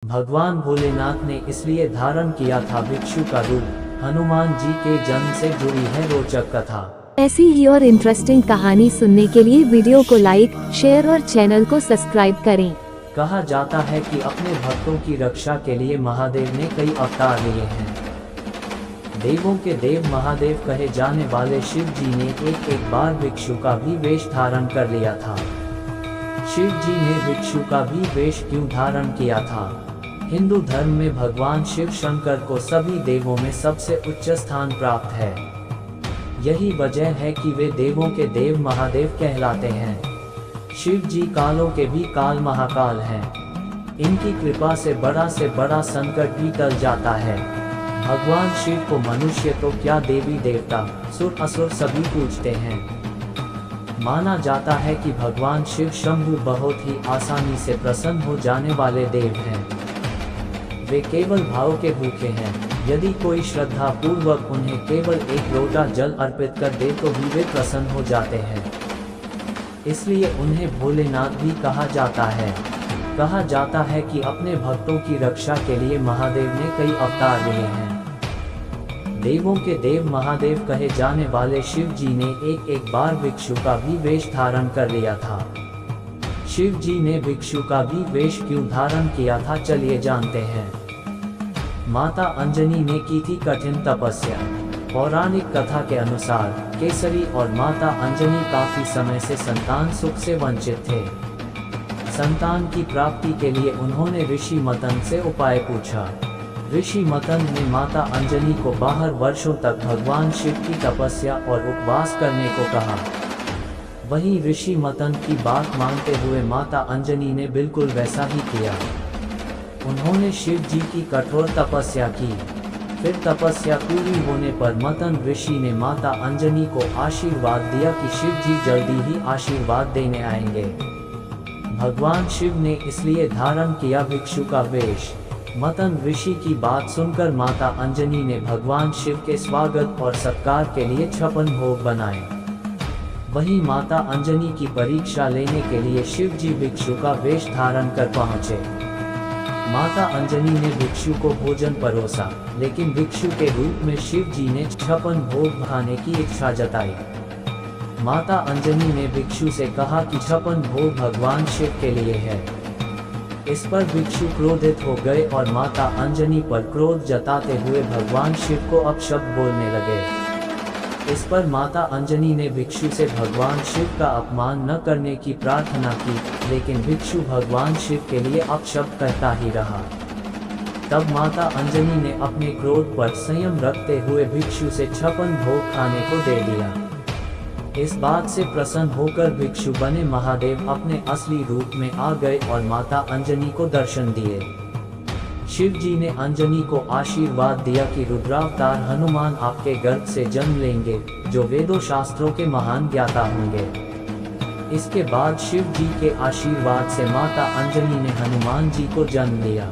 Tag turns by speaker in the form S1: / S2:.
S1: भगवान भोलेनाथ ने इसलिए धारण किया था भिक्षु का रूप। हनुमान जी के जन्म से जुड़ी है रोचक कथा।
S2: ऐसी ही और इंटरेस्टिंग कहानी सुनने के लिए वीडियो को लाइक, शेयर और चैनल को सब्सक्राइब करें।
S1: कहा जाता है कि अपने भक्तों की रक्षा के लिए महादेव ने कई अवतार लिए हैं। देवों के देव महादेव कहे जाने वाले शिव जी ने एक बार भिक्षु का भी वेश धारण कर लिया था। शिव जी ने भिक्षु का भी वेश क्यों धारण किया था? हिंदू धर्म में भगवान शिव शंकर को सभी देवों में सबसे उच्च स्थान प्राप्त है। यही वजह है कि वे देवों के देव महादेव कहलाते हैं। शिव जी कालों के भी काल महाकाल हैं। इनकी कृपा से बड़ा संकट भी टल जाता है। भगवान शिव को मनुष्य तो क्या देवी देवता, सुर असुर सभी पूजते हैं। माना जाता है कि भगवान शिव शंभु बहुत ही आसानी से प्रसन्न हो जाने वाले देव हैं। वे केवल भाव के भूखे हैं। यदि कोई श्रद्धा पूर्वक उन्हें केवल एक लोटा जल अर्पित कर दे तो भी वे प्रसन्न हो जाते हैं। इसलिए उन्हें भोलेनाथ भी कहा जाता है। कहा जाता है कि अपने भक्तों की रक्षा के लिए महादेव ने कई अवतार लिए हैं। देवों के देव महादेव कहे जाने वाले शिव जी ने एक बार भिक्षु का भी वेश धारण कर लिया था। शिव जी ने भिक्षु का भी वेश क्यों धारण किया था, चलिए जानते हैं। माता अंजनी ने की थी कठिन तपस्या। पौराणिक कथा के अनुसार केसरी और माता अंजनी काफी समय से संतान सुख से वंचित थे। संतान की प्राप्ति के लिए उन्होंने ऋषि मतन से उपाय पूछा। ऋषि मतन ने माता अंजनी को 12 वर्षों तक भगवान शिव की तपस्या और उपवास करने को कहा। वहीं ऋषि मतन की बात मानते हुए माता अंजनी ने बिल्कुल वैसा ही किया। उन्होंने शिव जी की कठोर तपस्या की। फिर तपस्या पूरी होने पर मतन ऋषि ने माता अंजनी को आशीर्वाद दिया कि शिव जी जल्दी ही आशीर्वाद देने आएंगे। भगवान शिव ने इसलिए धारण किया भिक्षु का वेश। मतन ऋषि की बात सुनकर माता अंजनी ने भगवान शिव के स्वागत और सत्कार के लिए 56 भोग बनाए। वहीं माता अंजनी की परीक्षा लेने के लिए शिव जी भिक्षु का वेश धारण कर पहुँचे। माता अंजनी ने भिक्षु को भोजन परोसा, लेकिन भिक्षु के रूप में शिव जी ने 56 भोग खाने की इच्छा जताई। माता अंजनी ने भिक्षु से कहा कि 56 भोग भगवान शिव के लिए है। इस पर भिक्षु क्रोधित हो गए और माता अंजनी पर क्रोध जताते हुए भगवान शिव को अपशब्द बोलने लगे। इस पर माता अंजनी ने भिक्षु से भगवान शिव का अपमान न करने की प्रार्थना की, लेकिन भिक्षु भगवान शिव के लिए अपशब्द कहता ही रहा। तब माता अंजनी ने अपने क्रोध पर संयम रखते हुए भिक्षु से 56 भोग खाने को दे दिया। इस बात से प्रसन्न होकर भिक्षु बने महादेव अपने असली रूप में आ गए और माता अंजनी को दर्शन दिए। शिव जी ने अंजनी को आशीर्वाद दिया कि रुद्रावतार हनुमान आपके गर्भ से जन्म लेंगे, जो वेदों शास्त्रों के महान ज्ञाता होंगे। इसके बाद शिव जी के आशीर्वाद से माता अंजनी ने हनुमान जी को जन्म लिया।